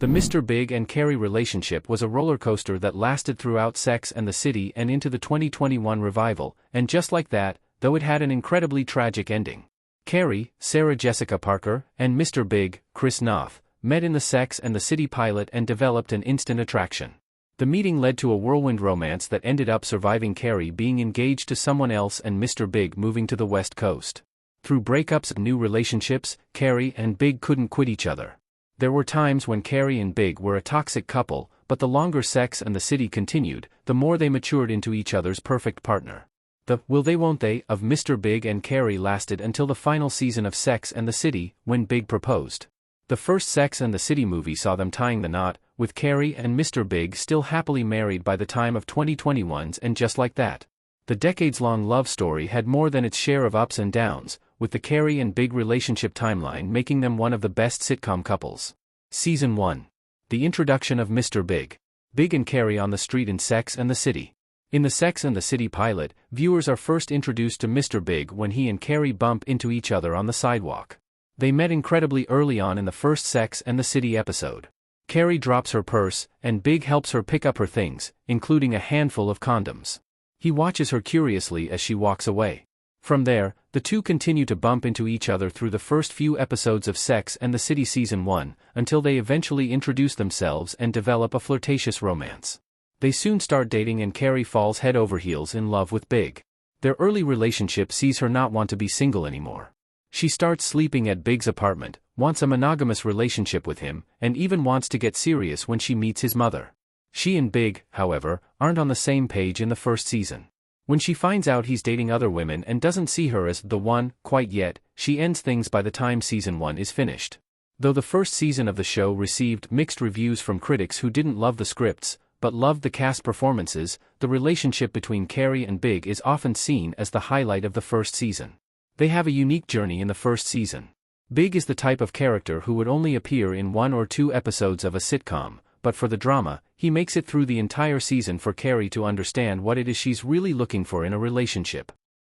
The Mr. Big and Carrie relationship was a roller coaster that lasted throughout Sex and the City and into the 2021 revival, and just like that, though it had an incredibly tragic ending. Carrie, Sarah Jessica Parker, and Mr. Big, Chris Noth, met in the Sex and the City pilot and developed an instant attraction. The meeting led to a whirlwind romance that ended up surviving Carrie being engaged to someone else and Mr. Big moving to the West Coast. Through breakups and new relationships, Carrie and Big couldn't quit each other. There were times when Carrie and Big were a toxic couple, but the longer Sex and the City continued, the more they matured into each other's perfect partner. The will they won't they of Mr. Big and Carrie lasted until the final season of Sex and the City, when Big proposed. The first Sex and the City movie saw them tying the knot, with Carrie and Mr. Big still happily married by the time of 2021's and just like that. The decades-long love story had more than its share of ups and downs, with the Carrie and Big relationship timeline making them one of the best sitcom couples. Season 1. The introduction of Mr. Big. Big and Carrie on the street in Sex and the City. In the Sex and the City pilot, viewers are first introduced to Mr. Big when he and Carrie bump into each other on the sidewalk. They met incredibly early on in the first Sex and the City episode. Carrie drops her purse, and Big helps her pick up her things, including a handful of condoms. He watches her curiously as she walks away. From there, the two continue to bump into each other through the first few episodes of Sex and the City Season 1, until they eventually introduce themselves and develop a flirtatious romance. They soon start dating and Carrie falls head over heels in love with Big. Their early relationship sees her not want to be single anymore. She starts sleeping at Big's apartment, wants a monogamous relationship with him, and even wants to get serious when she meets his mother. She and Big, however, aren't on the same page in the first season. When she finds out he's dating other women and doesn't see her as the one, quite yet, she ends things by the time Season 1 is finished. Though the first season of the show received mixed reviews from critics who didn't love the scripts, but loved the cast performances, the relationship between Carrie and Big is often seen as the highlight of the first season. They have a unique journey in the first season. Big is the type of character who would only appear in 1 or 2 episodes of a sitcom, but for the drama, he makes it through the entire season for Carrie to understand what it is she's really looking for in a relationship.